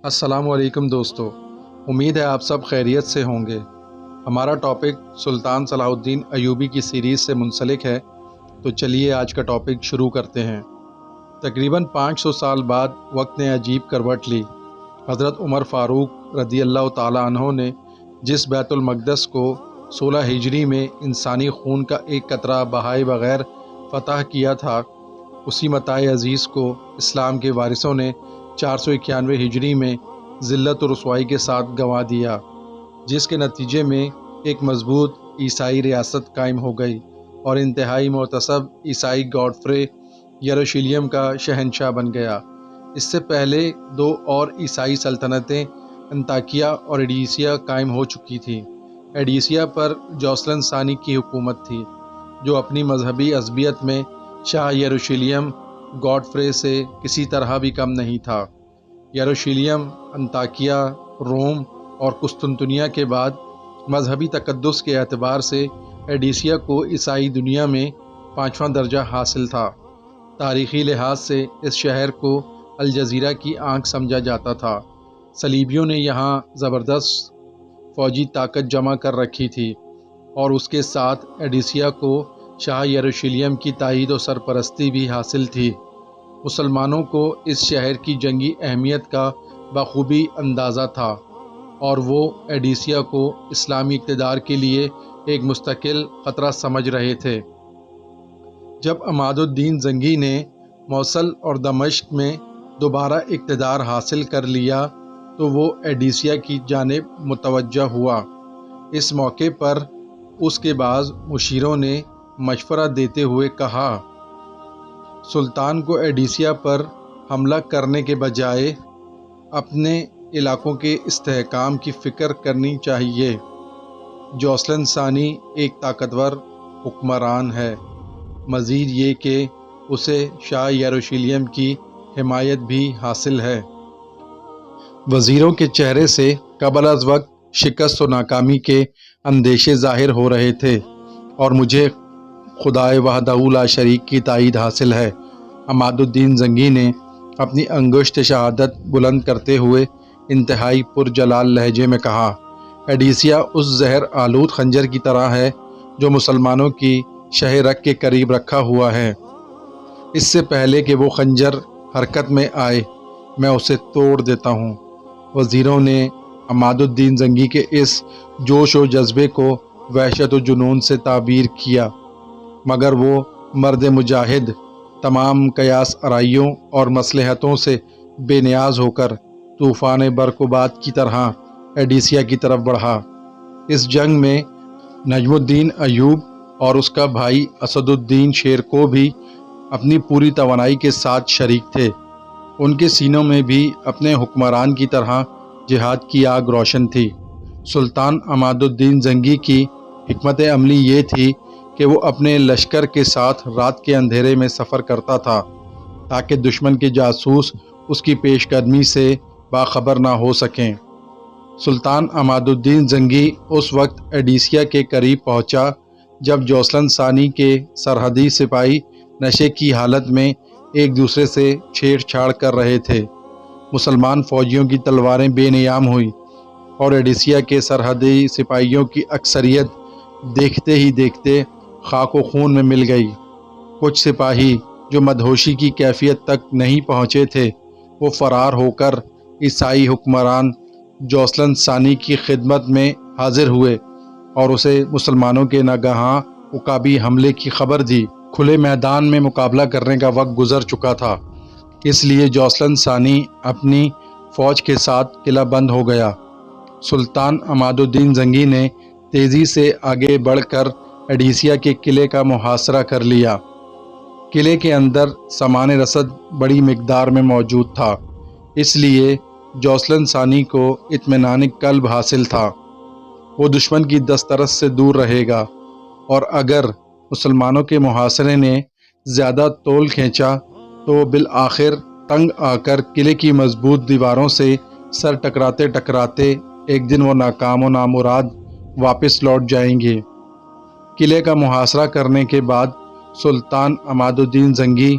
السلام علیکم دوستو، امید ہے آپ سب خیریت سے ہوں گے۔ ہمارا ٹاپک سلطان صلاح الدین ایوبی کی سیریز سے منسلک ہے، تو چلیے آج کا ٹاپک شروع کرتے ہیں۔ تقریباً 500 سال بعد وقت نے عجیب کروٹ لی۔ حضرت عمر فاروق رضی اللہ تعالیٰ عنہ نے جس بیت المقدس کو 16 ہجری میں انسانی خون کا ایک قطرہ بہائے بغیر فتح کیا تھا، اسی متاع عزیز کو اسلام کے وارثوں نے 491 ہجری میں ذلت و رسوائی کے ساتھ گنوا دیا، جس کے نتیجے میں ایک مضبوط عیسائی ریاست قائم ہو گئی اور انتہائی محتسب عیسائی گاڈفرے یروشلم کا شہنشاہ بن گیا۔ اس سے پہلے دو اور عیسائی سلطنتیں انطاکیہ اور ایڈیسیا قائم ہو چکی تھیں۔ ایڈیسیا پر جوسلن ثانی کی حکومت تھی، جو اپنی مذہبی عصبیت میں شاہ یروشلم گاڈفرے سے کسی طرح بھی کم نہیں تھا۔ یروشلم، انطاکیہ، روم اور قسطنطنیہ کے بعد مذہبی تقدس کے اعتبار سے ایڈیسیا کو عیسائی دنیا میں 5واں درجہ حاصل تھا۔ تاریخی لحاظ سے اس شہر کو الجزیرہ کی آنکھ سمجھا جاتا تھا۔ صلیبیوں نے یہاں زبردست فوجی طاقت جمع کر رکھی تھی اور اس کے ساتھ ایڈیسیا کو شاہ یروشلم کی تائید و سرپرستی بھی حاصل تھی۔ مسلمانوں کو اس شہر کی جنگی اہمیت کا بخوبی اندازہ تھا اور وہ ایڈیسیا کو اسلامی اقتدار کے لیے ایک مستقل خطرہ سمجھ رہے تھے۔ جب عماد الدین زنگی نے موصل اور دمشق میں دوبارہ اقتدار حاصل کر لیا تو وہ ایڈیسیا کی جانب متوجہ ہوا۔ اس موقع پر اس کے بعض مشیروں نے مشورہ دیتے ہوئے کہا، سلطان کو ایڈیسیا پر حملہ کرنے کے بجائے اپنے علاقوں کے استحکام کی فکر کرنی چاہیے۔ جوسلن ثانی ایک طاقتور حکمران ہے، مزید یہ کہ اسے شاہ یروشلم کی حمایت بھی حاصل ہے۔ وزیروں کے چہرے سے قبل از وقت شکست و ناکامی کے اندیشے ظاہر ہو رہے تھے، اور مجھے خدائے وحدہ لا شریک کی تائید حاصل ہے۔ عماد الدین زنگی نے اپنی انگشت شہادت بلند کرتے ہوئے انتہائی پرجلال لہجے میں کہا، ایڈیسیا اس زہر آلود خنجر کی طرح ہے جو مسلمانوں کی شہ رگ کے قریب رکھا ہوا ہے۔ اس سے پہلے کہ وہ خنجر حرکت میں آئے، میں اسے توڑ دیتا ہوں۔ وزیروں نے عماد الدین زنگی کے اس جوش و جذبے کو وحشت و جنون سے تعبیر کیا، مگر وہ مرد مجاہد تمام قیاس آرائیوں اور مصلحتوں سے بے نیاز ہو کر طوفان برق و باد کی طرح ایڈیسیا کی طرف بڑھا۔ اس جنگ میں نجم الدین ایوب اور اس کا بھائی اسد الدین شیرکو بھی اپنی پوری توانائی کے ساتھ شریک تھے۔ ان کے سینوں میں بھی اپنے حکمران کی طرح جہاد کی آگ روشن تھی۔ سلطان عماد الدین زنگی کی حکمت عملی یہ تھی کہ وہ اپنے لشکر کے ساتھ رات کے اندھیرے میں سفر کرتا تھا تاکہ دشمن کے جاسوس اس کی پیش قدمی سے باخبر نہ ہو سکیں۔ سلطان عماد الدین زنگی اس وقت ایڈیسیا کے قریب پہنچا جب جوسلن ثانی کے سرحدی سپاہی نشے کی حالت میں ایک دوسرے سے چھیڑ چھاڑ کر رہے تھے۔ مسلمان فوجیوں کی تلواریں بے نیام ہوئیں اور ایڈیسیا کے سرحدی سپاہیوں کی اکثریت دیکھتے ہی دیکھتے خاک و خون میں مل گئی۔ کچھ سپاہی جو مدہوشی کی کیفیت تک نہیں پہنچے تھے، وہ فرار ہو کر عیسائی حکمران جوسلن ثانی کی خدمت میں حاضر ہوئے اور اسے مسلمانوں کے ناگہاں عقابی حملے کی خبر دی۔ کھلے میدان میں مقابلہ کرنے کا وقت گزر چکا تھا، اس لیے جوسلن ثانی اپنی فوج کے ساتھ قلعہ بند ہو گیا۔ سلطان عماد الدین زنگی نے تیزی سے آگے بڑھ کر ایڈیسیا کے قلعے کا محاصرہ کر لیا۔ قلعے کے اندر سامان رسد بڑی مقدار میں موجود تھا، اس لیے جوسلن ثانی کو اطمینان قلب حاصل تھا۔ وہ دشمن کی دسترس سے دور رہے گا، اور اگر مسلمانوں کے محاصرے نے زیادہ طول کھینچا تو بالآخر تنگ آ کر قلعے کی مضبوط دیواروں سے سر ٹکراتے ٹکراتے ایک دن وہ ناکام و نامراد واپس لوٹ جائیں گے۔ قلعے کا محاصرہ کرنے کے بعد سلطان عماد الدین زنگی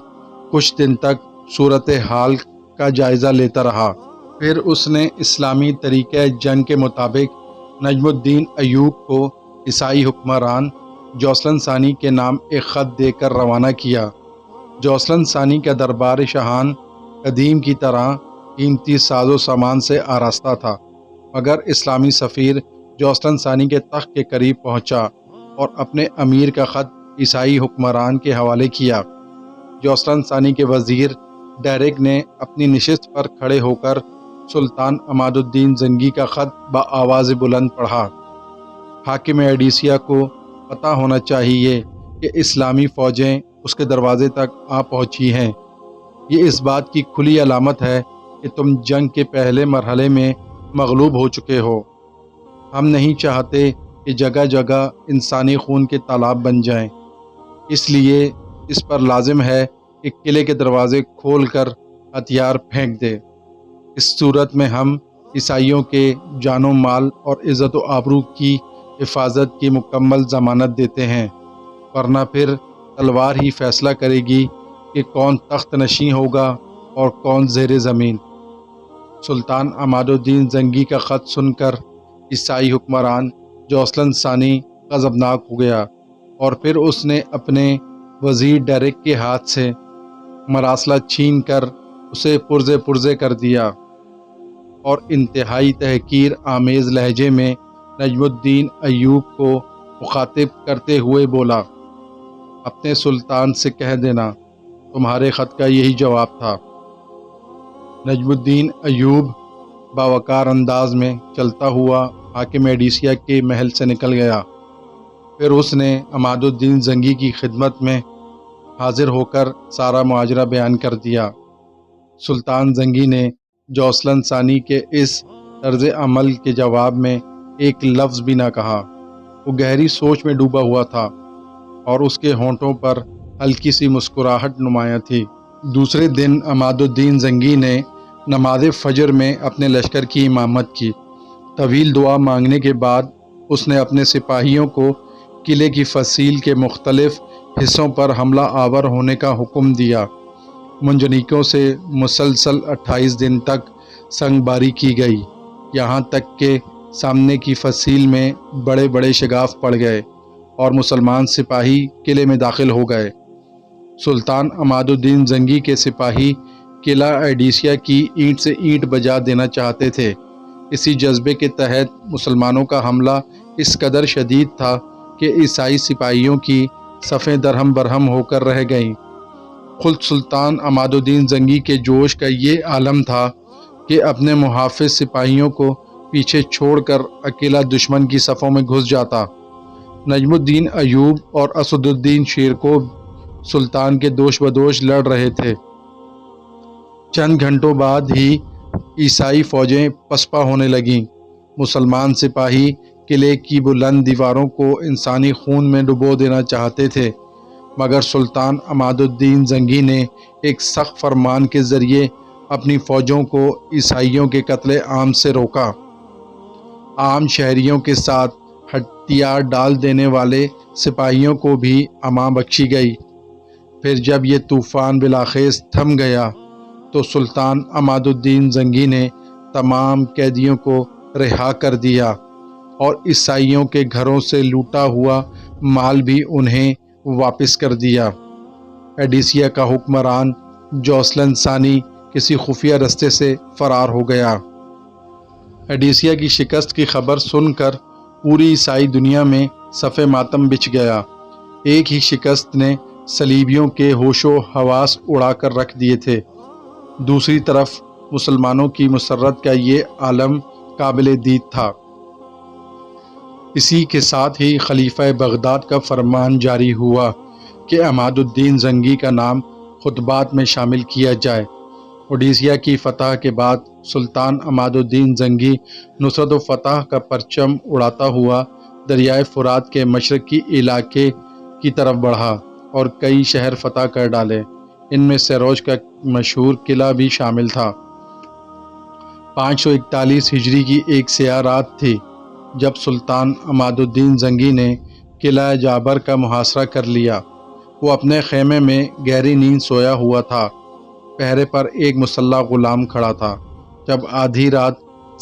کچھ دن تک صورتحال کا جائزہ لیتا رہا۔ پھر اس نے اسلامی طریقہ جنگ کے مطابق نجم الدین ایوب کو عیسائی حکمران جوسلن ثانی کے نام ایک خط دے کر روانہ کیا۔ جوسلن ثانی کا دربار شاہان قدیم کی طرح قیمتی ساز و سامان سے آراستہ تھا، مگر اسلامی سفیر جوسلن ثانی کے تخت کے قریب پہنچا اور اپنے امیر کا خط عیسائی حکمران کے حوالے کیا۔ جوسلن ثانی کے وزیر ڈیرک نے اپنی نشست پر کھڑے ہو کر سلطان عماد الدین زنگی کا خط بآواز بلند پڑھا۔ حاکم ایڈیسیا کو پتہ ہونا چاہیے کہ اسلامی فوجیں اس کے دروازے تک آ پہنچی ہیں۔ یہ اس بات کی کھلی علامت ہے کہ تم جنگ کے پہلے مرحلے میں مغلوب ہو چکے ہو۔ ہم نہیں چاہتے کہ جگہ جگہ انسانی خون کے تالاب بن جائیں، اس لیے اس پر لازم ہے کہ قلعے کے دروازے کھول کر ہتھیار پھینک دے۔ اس صورت میں ہم عیسائیوں کے جان و مال اور عزت و آبرو کی حفاظت کی مکمل ضمانت دیتے ہیں، ورنہ پھر تلوار ہی فیصلہ کرے گی کہ کون تخت نشین ہوگا اور کون زیر زمین۔ سلطان عماد الدین زنگی کا خط سن کر عیسائی حکمران جوسلن ثانی غضبناک ہو گیا، اور پھر اس نے اپنے وزیر ڈیرک کے ہاتھ سے مراسلہ چھین کر اسے پرزے پرزے کر دیا، اور انتہائی تحقیر آمیز لہجے میں نجم الدین ایوب کو مخاطب کرتے ہوئے بولا، اپنے سلطان سے کہہ دینا تمہارے خط کا یہی جواب تھا۔ نجم الدین ایوب باوقار انداز میں چلتا ہوا حاکم ایڈیسیا کے محل سے نکل گیا۔ پھر اس نے عماد الدین زنگی کی خدمت میں حاضر ہو کر سارا ماجرا بیان کر دیا۔ سلطان زنگی نے جوسلن ثانی کے اس طرز عمل کے جواب میں ایک لفظ بھی نہ کہا۔ وہ گہری سوچ میں ڈوبا ہوا تھا اور اس کے ہونٹوں پر ہلکی سی مسکراہٹ نمایاں تھی۔ دوسرے دن عماد الدین زنگی نے نماز فجر میں اپنے لشکر کی امامت کی۔ طویل دعا مانگنے کے بعد اس نے اپنے سپاہیوں کو قلعے کی فصیل کے مختلف حصوں پر حملہ آور ہونے کا حکم دیا۔ منجنیقوں سے مسلسل 28 دن تک سنگ باری کی گئی، یہاں تک کہ سامنے کی فصیل میں بڑے بڑے شگاف پڑ گئے اور مسلمان سپاہی قلعے میں داخل ہو گئے۔ سلطان عماد الدین زنگی کے سپاہی قلعہ ایڈیسیا کی اینٹ سے اینٹ بجا دینا چاہتے تھے۔ اسی جذبے کے تحت مسلمانوں کا حملہ اس قدر شدید تھا کہ عیسائی سپاہیوں کی صفیں درہم برہم ہو کر رہ گئیں۔ خود سلطان عماد الدین زنگی کے جوش کا یہ عالم تھا کہ اپنے محافظ سپاہیوں کو پیچھے چھوڑ کر اکیلا دشمن کی صفوں میں گھس جاتا۔ نجم الدین ایوب اور اسد الدین شیرکوہ سلطان کے دوش بدوش لڑ رہے تھے۔ چند گھنٹوں بعد ہی عیسائی فوجیں پسپا ہونے لگیں۔ مسلمان سپاہی قلعے کی بلند دیواروں کو انسانی خون میں ڈبو دینا چاہتے تھے، مگر سلطان عماد الدین زنگی نے ایک سخت فرمان کے ذریعے اپنی فوجوں کو عیسائیوں کے قتل عام سے روکا۔ عام شہریوں کے ساتھ ہتھیار ڈال دینے والے سپاہیوں کو بھی امان بخشی گئی۔ پھر جب یہ طوفان بلاخیز تھم گیا تو سلطان عماد الدین زنگی نے تمام قیدیوں کو رہا کر دیا اور عیسائیوں کے گھروں سے لوٹا ہوا مال بھی انہیں واپس کر دیا۔ ایڈیسیا کا حکمران جوسلن ثانی کسی خفیہ رستے سے فرار ہو گیا۔ ایڈیسیا کی شکست کی خبر سن کر پوری عیسائی دنیا میں صف ماتم بچھ گیا۔ ایک ہی شکست نے صلیبیوں کے ہوش و حواس اڑا کر رکھ دیے تھے۔ دوسری طرف مسلمانوں کی مسرت کا یہ عالم قابل دید تھا۔ اسی کے ساتھ ہی خلیفہ بغداد کا فرمان جاری ہوا کہ عماد الدین زنگی کا نام خطبات میں شامل کیا جائے۔ اوڈیسیا کی فتح کے بعد سلطان عماد الدین زنگی نصرت و فتح کا پرچم اڑاتا ہوا دریائے فرات کے مشرقی علاقے کی طرف بڑھا اور کئی شہر فتح کر ڈالے۔ ان میں سروج کا مشہور قلعہ بھی شامل تھا۔ 541 ہجری کی ایک سیاہ رات تھی جب سلطان عماد الدین زنگی نے قلعہ جابر کا محاصرہ کر لیا۔ وہ اپنے خیمے میں گہری نیند سویا ہوا تھا۔ پہرے پر ایک مسلح غلام کھڑا تھا۔ جب آدھی رات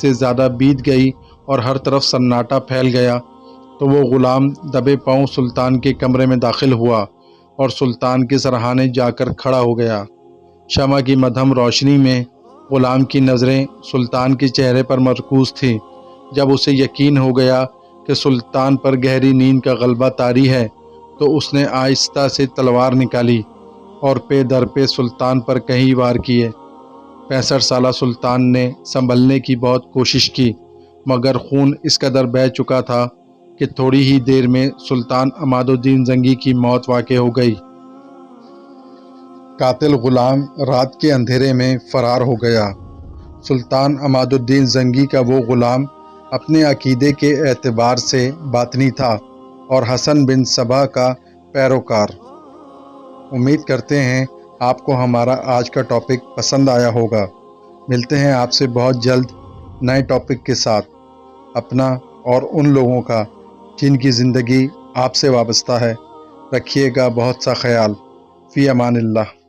سے زیادہ بیت گئی اور ہر طرف سناٹا پھیل گیا تو وہ غلام دبے پاؤں سلطان کے کمرے میں داخل ہوا اور سلطان کے سرہانے جا کر کھڑا ہو گیا۔ شمع کی مدھم روشنی میں غلام کی نظریں سلطان کے چہرے پر مرکوز تھیں۔ جب اسے یقین ہو گیا کہ سلطان پر گہری نیند کا غلبہ طاری ہے تو اس نے آہستہ سے تلوار نکالی اور پے در پے سلطان پر کئی وار کیے۔ 65 سالہ سلطان نے سنبھلنے کی بہت کوشش کی، مگر خون اس قدر بہہ چکا تھا کہ تھوڑی ہی دیر میں سلطان عماد الدین زنگی کی موت واقع ہو گئی۔ قاتل غلام رات کے اندھیرے میں فرار ہو گیا۔ سلطان عماد الدین زنگی کا وہ غلام اپنے عقیدے کے اعتبار سے باطنی تھا اور حسن بن صبا کا پیروکار۔ امید کرتے ہیں آپ کو ہمارا آج کا ٹاپک پسند آیا ہوگا۔ ملتے ہیں آپ سے بہت جلد نئے ٹاپک کے ساتھ۔ اپنا اور ان لوگوں کا جن کی زندگی آپ سے وابستہ ہے رکھیے گا بہت سا خیال۔ فی امان اللہ۔